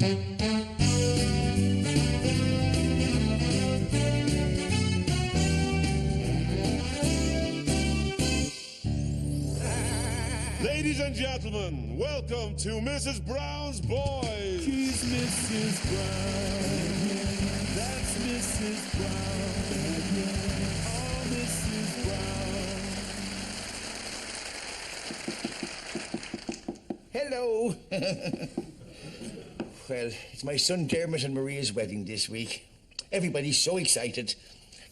Ladies and gentlemen, welcome to Mrs. Brown's Boys. She's Mrs. Brown. That's Mrs. Brown. Oh, Mrs. Brown. Hello. Well, it's my son Dermot and Maria's wedding this week. Everybody's so excited.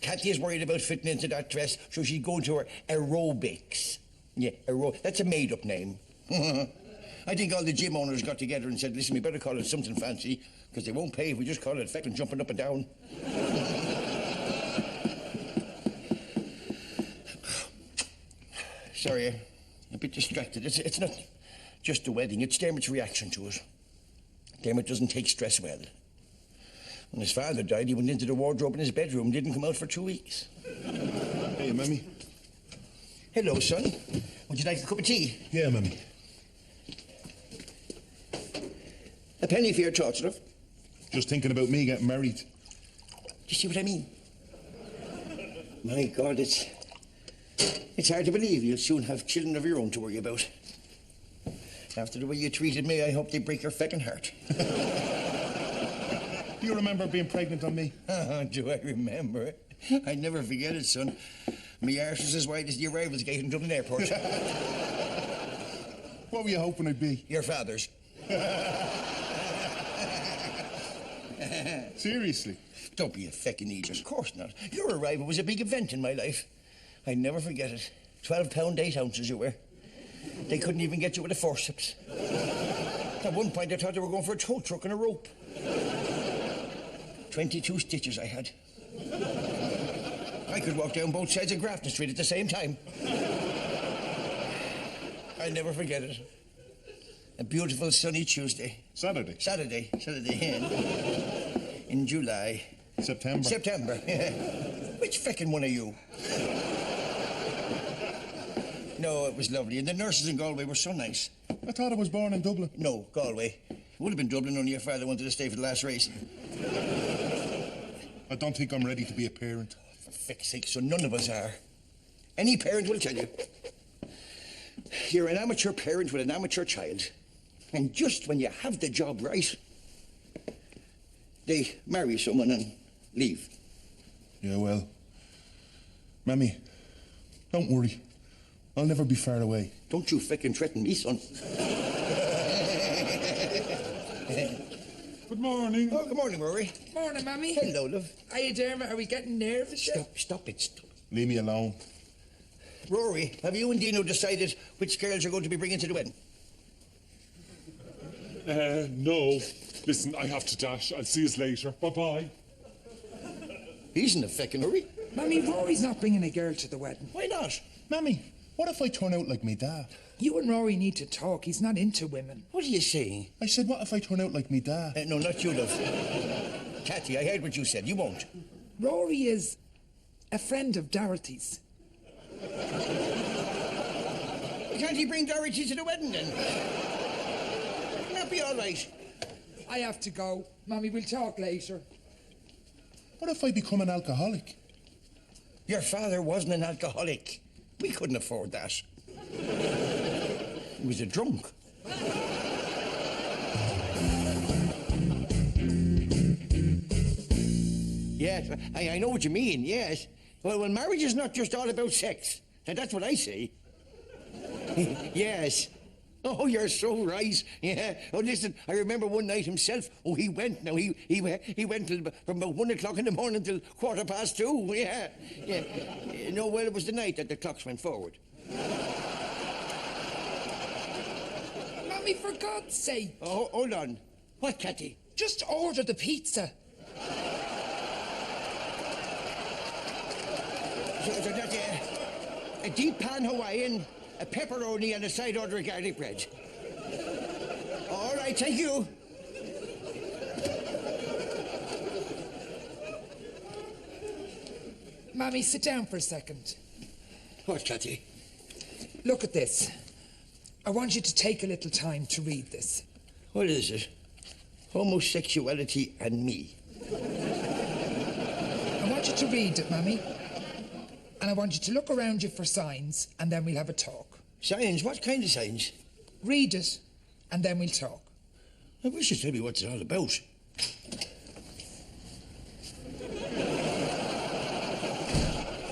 Kathy is worried about fitting into that dress, so she's going to her aerobics. Yeah, that's a made-up name. I think all the gym owners got together and said, listen, we better call it something fancy, because they won't pay if we just call it feckin' jumping up and down. Sorry, I'm a bit distracted. It's not just the wedding, it's Dermot's reaction to it. Dermot doesn't take stress well. When his father died, he went into the wardrobe in his bedroom, didn't come out for 2 weeks. Hey, Mammy. Hello, son. Would you like a cup of tea? Yeah, Mammy. A penny for your thoughts, love. Just thinking about me getting married. Do you see what I mean? My God, it's hard to believe you'll soon have children of your own to worry about. After the way you treated me, I hope they break your feckin' heart. Do you remember being pregnant on me? Do I remember? I never forget it, son. My arse was as wide as the arrivals gate in Dublin Airport. What were you hoping I'd be? Your father's. Seriously? Don't be a feckin' idiot. Of course not. Your arrival was a big event in my life. I never forget it. 12 pound 8 ounces you were. They couldn't even get you with a forceps. At one point I thought they were going for a tow truck and a rope. 22 stitches I had. I could walk down both sides of Grafton Street at the same time. I'll never forget it. A beautiful sunny Tuesday. Saturday? Saturday, in July. September, yeah. Which feckin' one are you? No, it was lovely. And the nurses in Galway were so nice. I thought I was born in Dublin. No, Galway. It would have been Dublin, only your father wanted to stay for the last race. I don't think I'm ready to be a parent. For feck's sake, so none of us are. Any parent will tell you. You're an amateur parent with an amateur child. And just when you have the job right, they marry someone and leave. Yeah, well, Mammy, don't worry. I'll never be far away. Don't you feckin' threaten me, son. Good morning. Oh, good morning, Rory. Morning, Mammy. Hello, love. Hiya, Dermot. Are we getting nervous yet? Stop it. Leave me alone. Rory, have you and Dino decided which girls you're going to be bringing to the wedding? No. Listen, I have to dash. I'll see you later. Bye-bye. He's in a feckin' hurry. Mammy, Rory's not bringing a girl to the wedding. Why not? Mammy, what if I turn out like me dad? You and Rory need to talk. He's not into women. What are you saying? I said, what if I turn out like me dad? No, not you, love. Cathy, I heard what you said. You won't. Rory is a friend of Dorothy's. Can't he bring Dorothy to the wedding, then? That'll be all right. I have to go. Mammy, we'll talk later. What if I become an alcoholic? Your father wasn't an alcoholic. We couldn't afford that. He was a drunk. Yes, I know what you mean, yes. Well, marriage is not just all about sex. And that's what I say. Yes. Oh, you're so right. Yeah. Oh, listen, I remember one night himself. Oh, he went. Now, he went from about 1 o'clock in the morning till 2:15. Yeah. Yeah. No, well, it was the night that the clocks went forward. Mammy, for God's sake. Oh, hold on. What, Cathy? Just order the pizza. So that's a deep pan Hawaiian, a pepperoni, and a side order of garlic bread. All right, thank you. Mammy, sit down for a second. What, Cathy? Look at this. I want you to take a little time to read this. What is it? Homosexuality and me. I want you to read it, Mammy. And I want you to look around you for signs, and then we'll have a talk. Signs? What kind of signs? Read it, and then we'll talk. I wish you'd tell me what it's all about.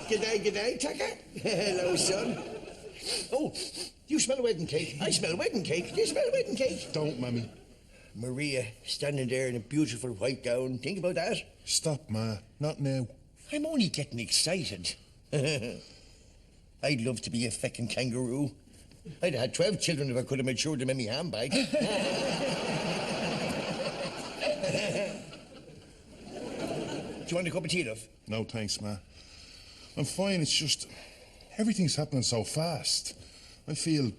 G'day, Tucker. Hello, son. Oh, you smell a wedding cake. I smell a wedding cake. Do you smell a wedding cake? Don't, Mammy. Maria, standing there in a beautiful white gown. Think about that. Stop, Ma. Not now. I'm only getting excited. I'd love to be a feckin' kangaroo. I'd have had 12 children if I could have matured them in my handbag. Do you want a cup of tea, love? No, thanks, Ma. I'm fine. It's just everything's happening so fast. I feel...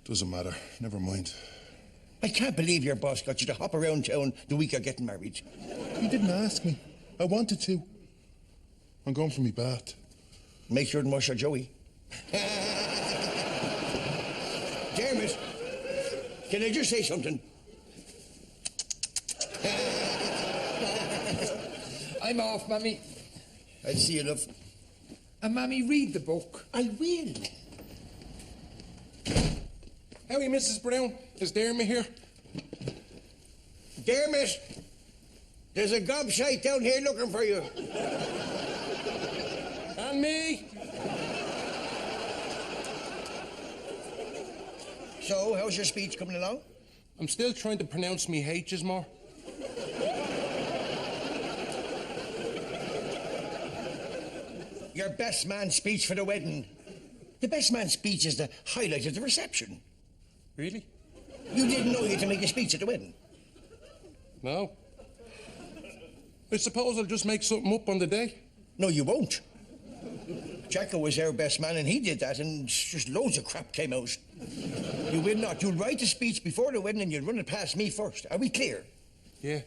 Doesn't matter. Never mind. I can't believe your boss got you to hop around town the week you're getting married. He didn't ask me. I wanted to. I'm going for me bath. Make sure to wash your Joey. Dermot, can I just say something? I'm off, Mammy. I'll see you, love. And Mammy, read the book. I will. Howdy, Mrs. Brown. Is Dermot here? Dermot, there's a gobshite down here looking for you. And me? So, how's your speech coming along? I'm still trying to pronounce me H's more. Your best man speech for the wedding. The best man speech is the highlight of the reception. Really? You didn't know you had to make a speech at the wedding. No. I suppose I'll just make something up on the day. No, you won't. Jacko was our best man, and he did that, and just loads of crap came out. You will not. You'll write a speech before the wedding, and you'll run it past me first. Are we clear? Yeah.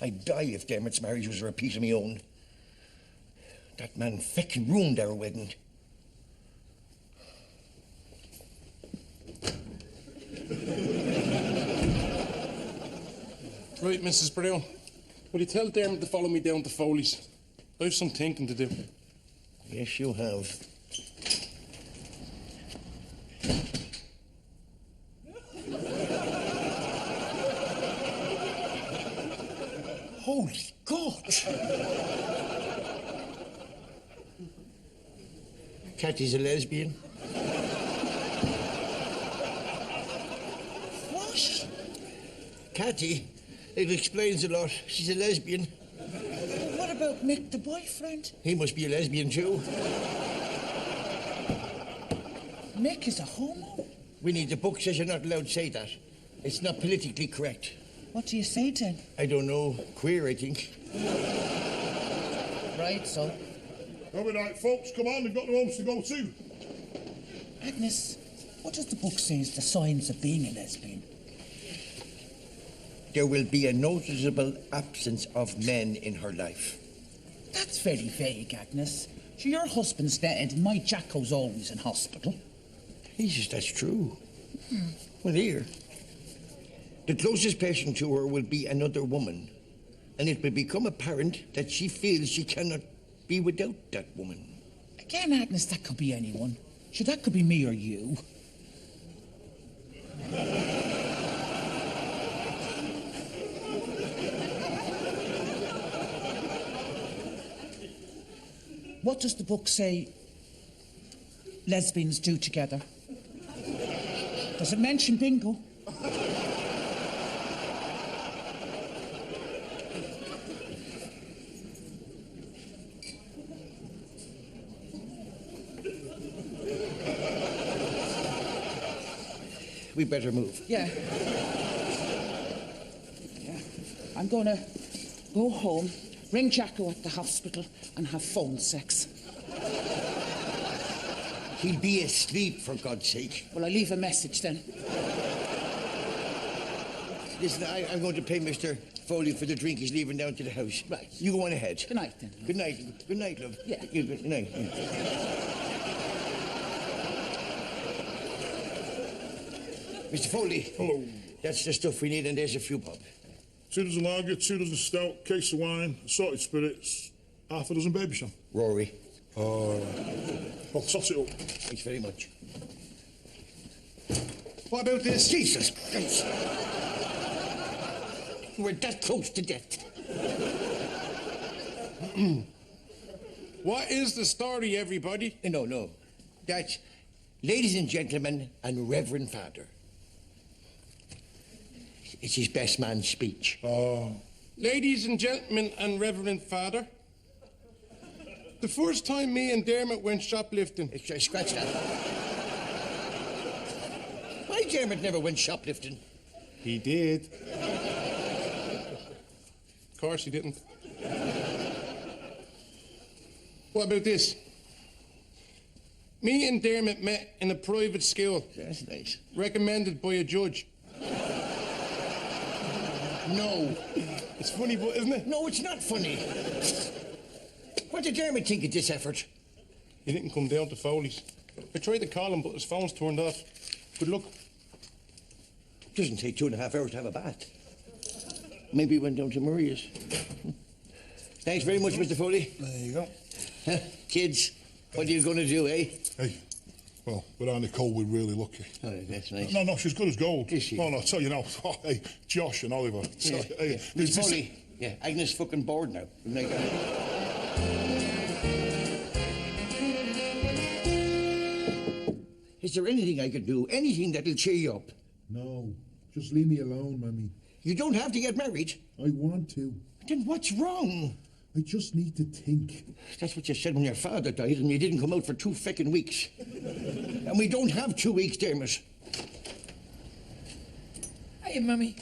I'd die if Dermot's marriage was a repeat of my own. That man feckin' ruined our wedding. Right, Mrs. Brown. Will you tell Dermot to follow me down to Foley's? I have some thinking to do. Yes, you have. Holy God! Kathy's a lesbian. What? Kathy, it explains a lot. She's a lesbian. What about Mick, the boyfriend? He must be a lesbian too. Mick is a homo? Winnie, the book says you're not allowed to say that. It's not politically correct. What do you say then? I don't know. Queer, I think. Right, so. All right, folks, come on. We've got no homes to go to. Agnes, what does the book say is the signs of being a lesbian? There will be a noticeable absence of men in her life. That's very vague, Agnes. So your husband's dead and my Jacko's always in hospital. Jesus, that's true. Well, here. The closest person to her will be another woman. And it will become apparent that she feels she cannot be without that woman. Again, Agnes, that could be anyone. Sure, that could be me or you. What does the book say lesbians do together? Does it mention bingo? We better move. Yeah. Yeah. I'm gonna go home, ring Jacko at the hospital, and have phone sex. He'll be asleep, for God's sake. Will I leave a message then? Listen, I'm going to pay Mr. Foley for the drink he's leaving down to the house. Right. You go on ahead. Good night then. Good night. Good night, love. Yeah. Good night. Mr. Foley. Hello. That's the stuff we need, and there's a few, Bob. 2 dozen lager, 2 dozen stout, case of wine, assorted spirits, half a dozen baby sham. Rory. Well, tot it up. Thanks very much. What about this? Jesus Christ. We're that close to death. What is the story, everybody? No. That's ladies and gentlemen and Reverend Father. It's his best man's speech. Ladies and gentlemen and Reverend Father, the first time me and Dermot went shoplifting. Scratch that. Why Dermot never went shoplifting? He did. Of course he didn't. What about this? Me and Dermot met in a private school. That's nice. Recommended by a judge. No. It's funny, but isn't it? No, it's not funny. What did Dermot think of this effort? He didn't come down to Foley's. I tried to call him, but his phone's turned off. Good luck. Doesn't take 2.5 hours to have a bath. Maybe he went down to Maria's. Thanks very much, Mr. Foley. There you go. Kids, what are you going to do, eh? Hey, well, without Nicole, we're really lucky. Oh, that's nice. No, she's good as gold. Is she? Oh, no, I'll tell you now. Oh, hey, Josh and Oliver. Yeah, Hey, Mr. Foley, yeah, Agnes fucking bored now. Is there anything I can do? Anything that'll cheer you up? No, just leave me alone, Mammy. You don't have to get married. I want to. Then what's wrong? I just need to think. That's what you said when your father died and you didn't come out for 2 fucking weeks. And we don't have 2 weeks, Dermot. Hey, Mummy.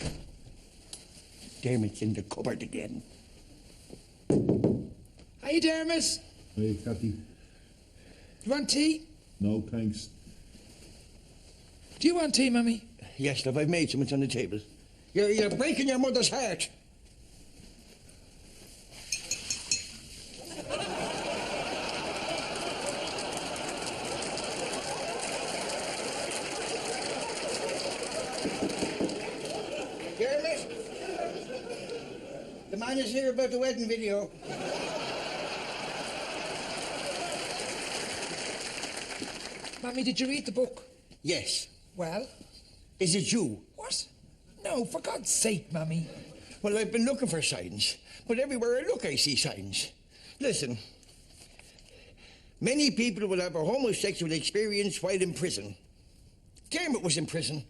Dermot's in the cupboard again. Hey, Dermot. Hey, Kathy. You want tea? No, thanks. Do you want tea, Mummy? Yes, love, I've made some. It's on the table. You're breaking your mother's heart. Dermot, the man is here about the wedding video. Mummy, did you read the book? Yes. Well? Is it you? What? No, for God's sake, Mummy. Well, I've been looking for signs, but everywhere I look, I see signs. Listen, many people will have a homosexual experience while in prison. Dermot was in prison.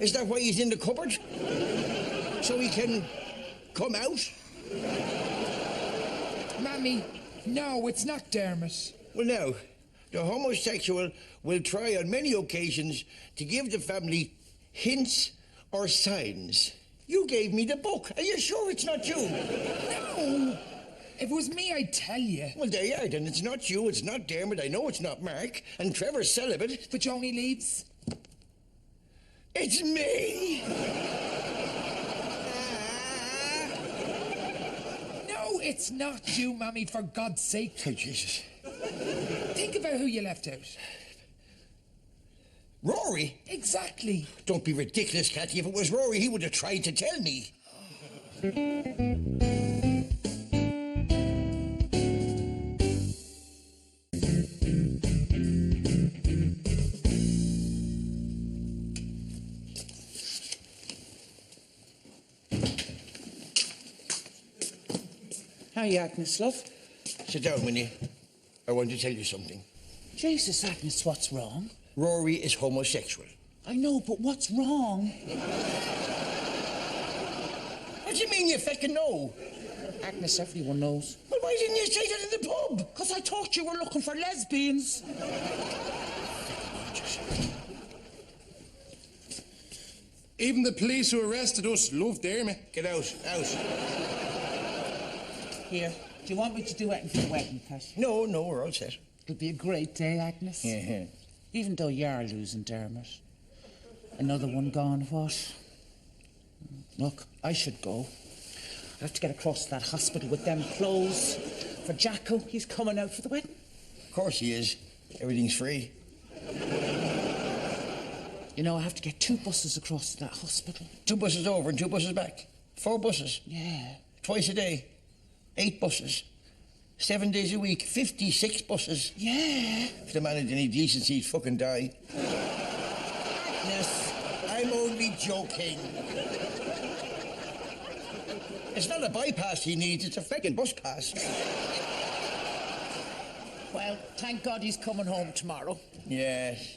Is that why he's in the cupboard? So he can come out? Mummy, no, it's not Dermot. Well, now, the homosexual will try on many occasions to give the family hints or signs. You gave me the book. Are you sure it's not you? No. If it was me, I'd tell you. Well, there you are, then. It's not you, it's not Dermot, I know it's not Mark, and Trevor's celibate. But Joni leaves. It's me! No, it's not you, Mummy, for God's sake. Oh, Jesus. Think about who you left out. Rory? Exactly. Don't be ridiculous, Cathy. If it was Rory, he would have tried to tell me. Hi, Agnes, love. Sit down, Winnie. I want to tell you something. Jesus, Agnes, what's wrong? Rory is homosexual. I know, but what's wrong? What do you mean you feckin' know? Agnes, everyone knows. Well, why didn't you say that in the pub? Because I thought you were looking for lesbians. Even the police who arrested us love Dermot. Get out. Here, do you want me to do anything for the wedding, Pat? No, we're all set. It'll be a great day, Agnes. Yeah. Even though you're losing Dermot. Another one gone, what? Look, I should go. I have to get across to that hospital with them clothes. For Jacko, he's coming out for the wedding. Of course he is. Everything's free. You know, I have to get 2 buses across to that hospital. 2 buses over and 2 buses back. 4 buses. Yeah. Twice a day. 8 buses. 7 days a week. 56 buses. Yeah. If the man had any decency, he'd fucking die. Yes, I'm only joking. It's not a bypass he needs, it's a fucking bus pass. Well, thank God he's coming home tomorrow. Yes.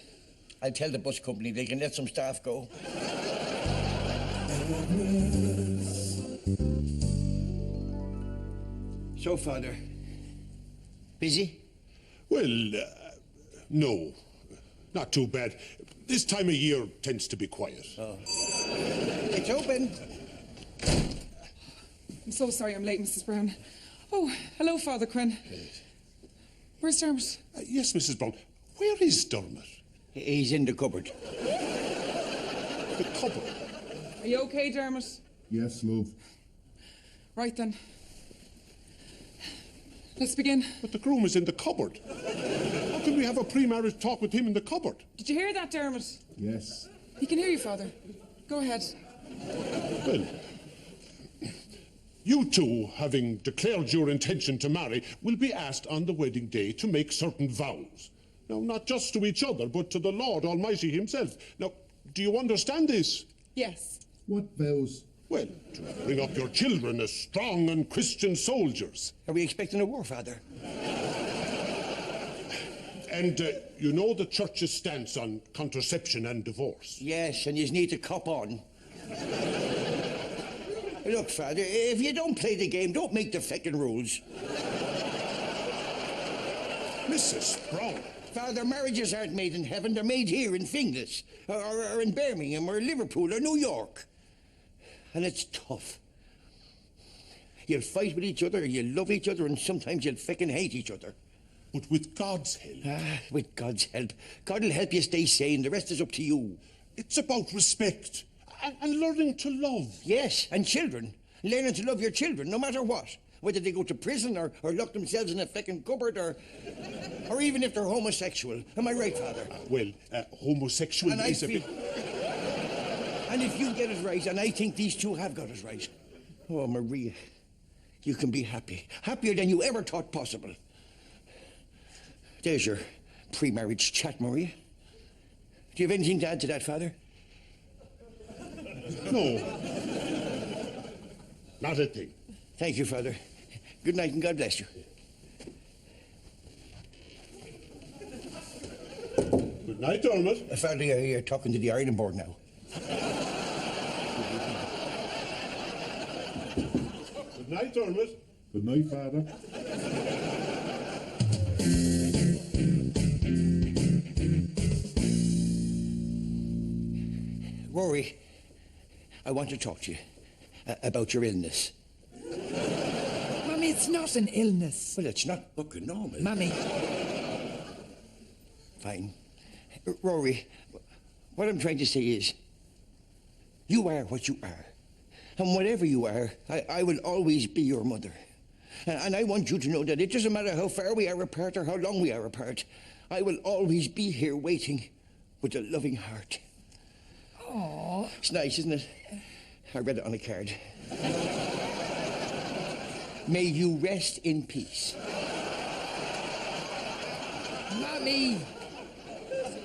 I'll tell the bus company they can let some staff go. So, Father, busy? Well, no. Not too bad. This time of year tends to be quiet. Oh. It's open. I'm so sorry I'm late, Mrs. Brown. Oh, hello, Father Quinn. Where's Dermot? Yes, Mrs. Brown. Where is Dermot? He's in the cupboard. The cupboard? Are you okay, Dermot? Yes, love. Right then. Let's begin. But the groom is in the cupboard. How can we have a pre-marriage talk with him in the cupboard? Did you hear that, Dermot? Yes. He can hear you, Father. Go ahead. Well, you two, having declared your intention to marry, will be asked on the wedding day to make certain vows. Now, not just to each other, but to the Lord Almighty himself. Now, do you understand this? Yes. What vows? Well, to bring up your children as strong and Christian soldiers. Are we expecting a war, Father? And you know the church's stance on contraception and divorce. Yes, and you need to cop on. Look, Father, if you don't play the game, don't make the feckin' rules. Mrs. Brown. Father, marriages aren't made in heaven, they're made here in Finglas, or in Birmingham, or Liverpool, or New York. And it's tough. You'll fight with each other, you'll love each other, and sometimes you'll feckin' hate each other. But with God's help. With God's help. God will help you stay sane, the rest is up to you. It's about respect and learning to love. Yes, and children. Learning to love your children, no matter what. Whether they go to prison or lock themselves in a feckin' cupboard or even if they're homosexual. Am I right, Father? Homosexual and is a bit... And if you get it right, and I think these two have got it right, oh, Maria, you can be happy. Happier than you ever thought possible. There's your pre-marriage chat, Maria. Do you have anything to add to that, Father? No. Not a thing. Thank you, Father. Good night and God bless you. Good night, Dermot. Father, you're talking to the ironing board now. Good night, Dermot. Good night, Father. Rory, I want to talk to you about your illness. Mammy, it's not an illness. Well, it's not fucking normal. Mammy. Fine. Rory, what I'm trying to say is, you are what you are. And whatever you are, I will always be your mother. And I want you to know that it doesn't matter how far we are apart or how long we are apart. I will always be here waiting with a loving heart. Aww. It's nice, isn't it? I read it on a card. May you rest in peace. Mammy.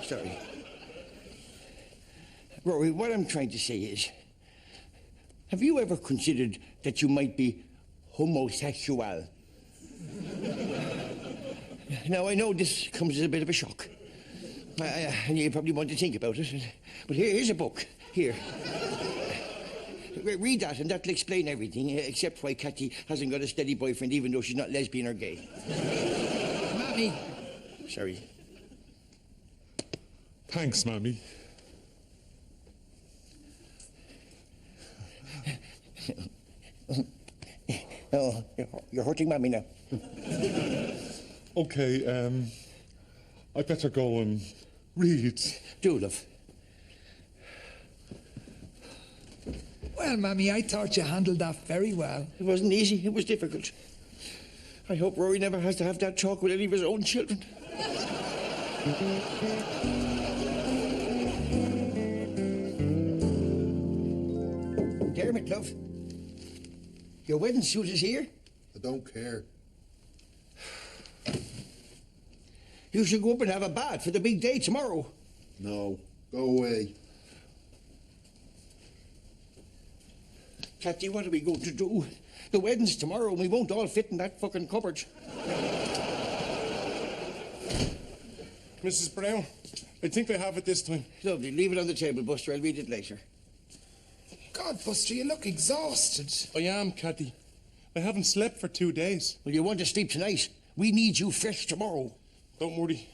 Sorry. Rory, what I'm trying to say is, have you ever considered that you might be homosexual? Now, I know this comes as a bit of a shock. And you probably want to think about it. But here's a book. Here. Read that, and that'll explain everything, except why Kathy hasn't got a steady boyfriend, even though she's not lesbian or gay. Mammy. Sorry. Thanks, Mammy. Oh, you're hurting Mammy now. Okay, I better go and read. Do, love. Well, Mammy, I thought you handled that very well. It wasn't easy. It was difficult. I hope Rory never has to have that talk with any of his own children. Dermot, love. Your wedding suit is here. I don't care. You should go up and have a bath for the big day tomorrow. No. Go away. Cathy, what are we going to do? The wedding's tomorrow and we won't all fit in that fucking cupboard. Mrs. Brown, I think I have it this time. Lovely. Leave it on the table, Buster. I'll read it later. God, Buster, you look exhausted. I am, Cathy. I haven't slept for 2 days. Well, you want to sleep tonight. We need you fresh tomorrow. Don't worry.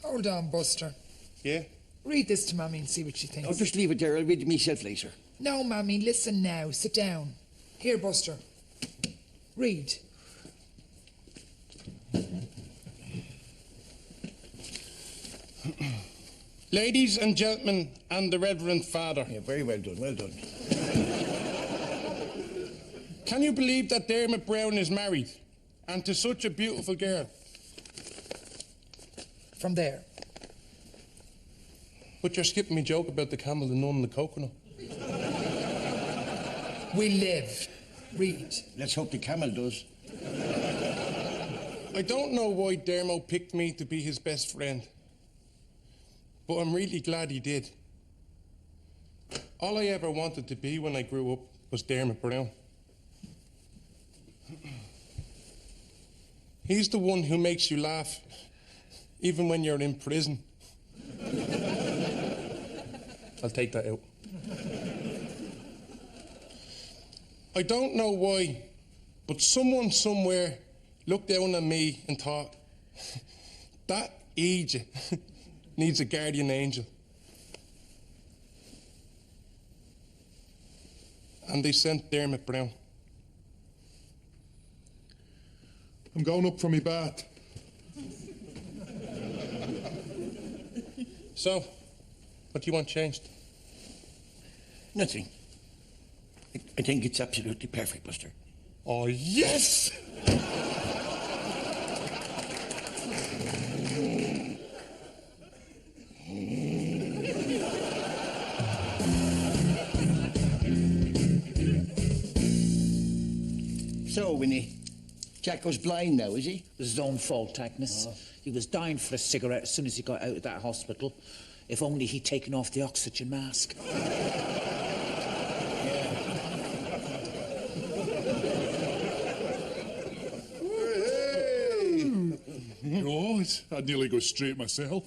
Hold on, Buster. Yeah? Read this to Mammy and see what she thinks. Oh, just leave it there. I'll read it myself later. No, Mammy, listen now. Sit down. Here, Buster. Read. Ladies and gentlemen, and the Reverend Father. Yeah, very well done, well done. Can you believe that Dermot Brown is married? And to such a beautiful girl? From there. But you're skipping me joke about the camel, the nun, and the coconut. We live. Read. Let's hope the camel does. I don't know why Dermot picked me to be his best friend. But I'm really glad he did. All I ever wanted to be when I grew up was Dermot Brown. He's the one who makes you laugh, even when you're in prison. I'll take that out. I don't know why, but someone somewhere looked down on me and thought, that Egypt needs a guardian angel. And they sent Dermot Brown. I'm going up for me bath. So, what do you want changed? Nothing. I think it's absolutely perfect, Buster. Oh, yes! So, Winnie, Jacko's blind now, is he? It was his own fault, Agnes. He was dying for a cigarette as soon as he got out of that hospital. If only he'd taken off the oxygen mask. Right, I'd nearly go straight myself.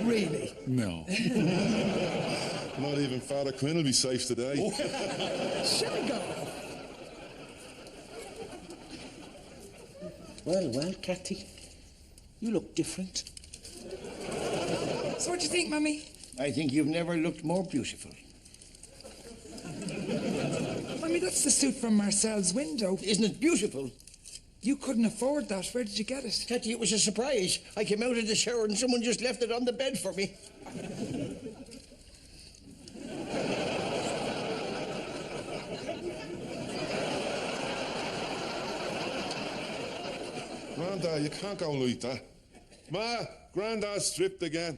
Really? No. Not even Father Quinn will be safe today. Shall I go? Well, Cathy, you look different. So what do you think, Mammy? I think you've never looked more beautiful. Mammy, that's the suit from Marcel's window. Isn't it beautiful? You couldn't afford that. Where did you get it? Cathy, it was a surprise. I came out of the shower and someone just left it on the bed for me. Grandad, you can't go like that. Ma, Grandad's stripped again.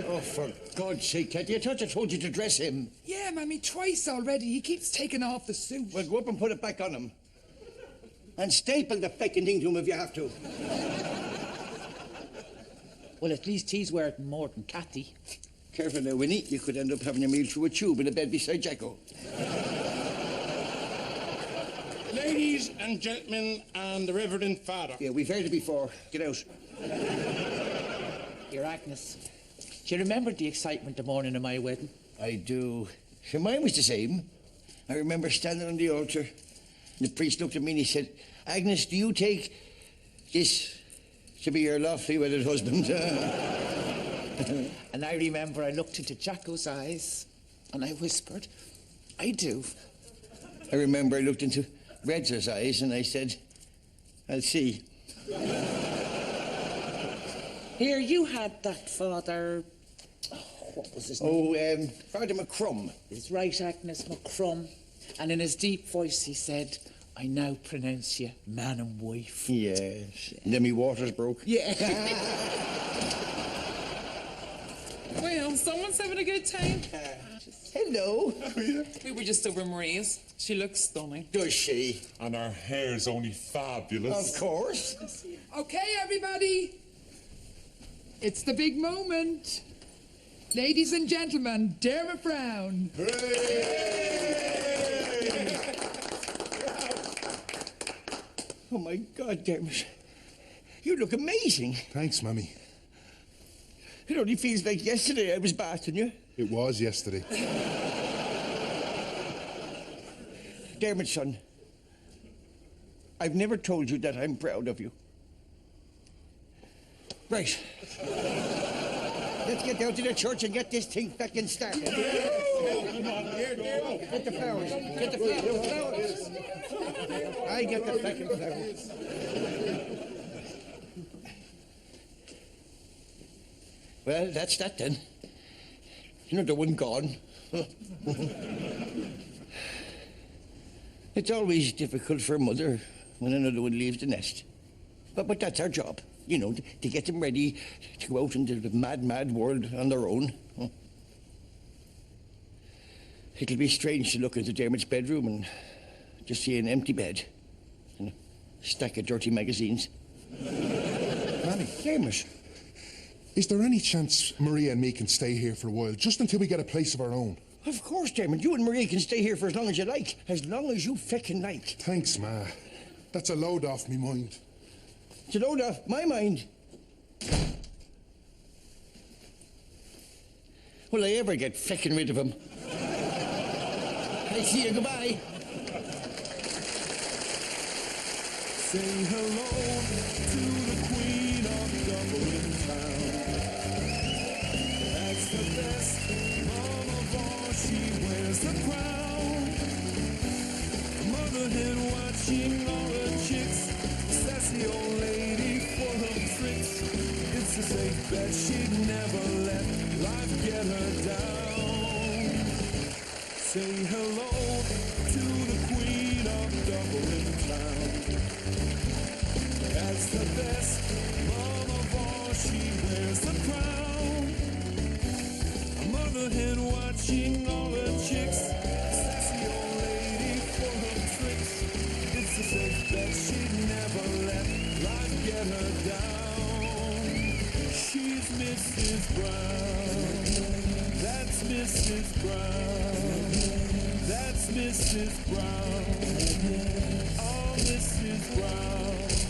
Oh, for God's sake, Cathy, I thought I told you to dress him. Yeah, Mammy, twice already. He keeps taking off the suit. Well, go up and put it back on him. And staple the feckin' thing to him if you have to. Well, at least he's wearing more than Cathy. Careful now, Winnie. You could end up having a meal through a tube in a bed beside Jacko. Ladies and gentlemen, and the Reverend Father. Yeah, we've heard it before. Get out. Dear Agnes, do you remember the excitement the morning of my wedding? I do. Sure, mine was the same. I remember standing on the altar. And the priest looked at me and he said, Agnes, do you take this to be your lawfully wedded husband? And I remember I looked into Jacko's eyes and I whispered, I do. I remember I looked into Red's eyes and I said, I'll see. Here, you had that Father... Oh, what was his name? Father McCrum. His right, Agnes McCrum. And in his deep voice he said, I now pronounce you man and wife. Yes. And then me waters broke. Yeah. Well, someone's having a good time. Hello. We were just over Maria's. She looks stunning. Does she? And her hair's only fabulous. Of course. Okay, everybody. It's the big moment. Ladies and gentlemen, Dermot Brown. Oh, my God, Dermot. You look amazing. Thanks, Mammy. It only feels like yesterday I was bathing you. It was yesterday. Dermot, son, I've never told you that I'm proud of you. Right. Let's get down to the church and get this thing fucking started. Get the flowers. Get the flowers. I get the fucking flowers. Well, that's that then. Another one gone. It's always difficult for a mother when another one leaves the nest. But that's our job, you know, to get them ready to go out into the mad, mad world on their own. It'll be strange to look into Dermot's bedroom and just see an empty bed and a stack of dirty magazines. Mammy, Dermot. is there any chance Maria and me can stay here for a while, just until we get a place of our own? Of course, Dermot. You and Maria can stay here for as long as you like. As long as you feckin' like. Thanks, Ma. That's a load off me mind. It's a load off my mind. Will I ever get feckin' rid of him? I see you. Goodbye. Say hello to the queen of Dublin town. That's the best mom of all, she wears the crown. Mother hen watching all her chicks, sassy old lady full of tricks. It's a safe bet she'd never let life get her down. Say hello to the queen of Dublin town. That's the best mom of all, she wears the crown. A mother hen watching all her chicks, sassy old lady full of tricks. It's a safe bet she'd never let life get her down. She's Mrs. Brown. That's Mrs. Brown. That's Mrs. Brown. Oh, Mrs. Brown.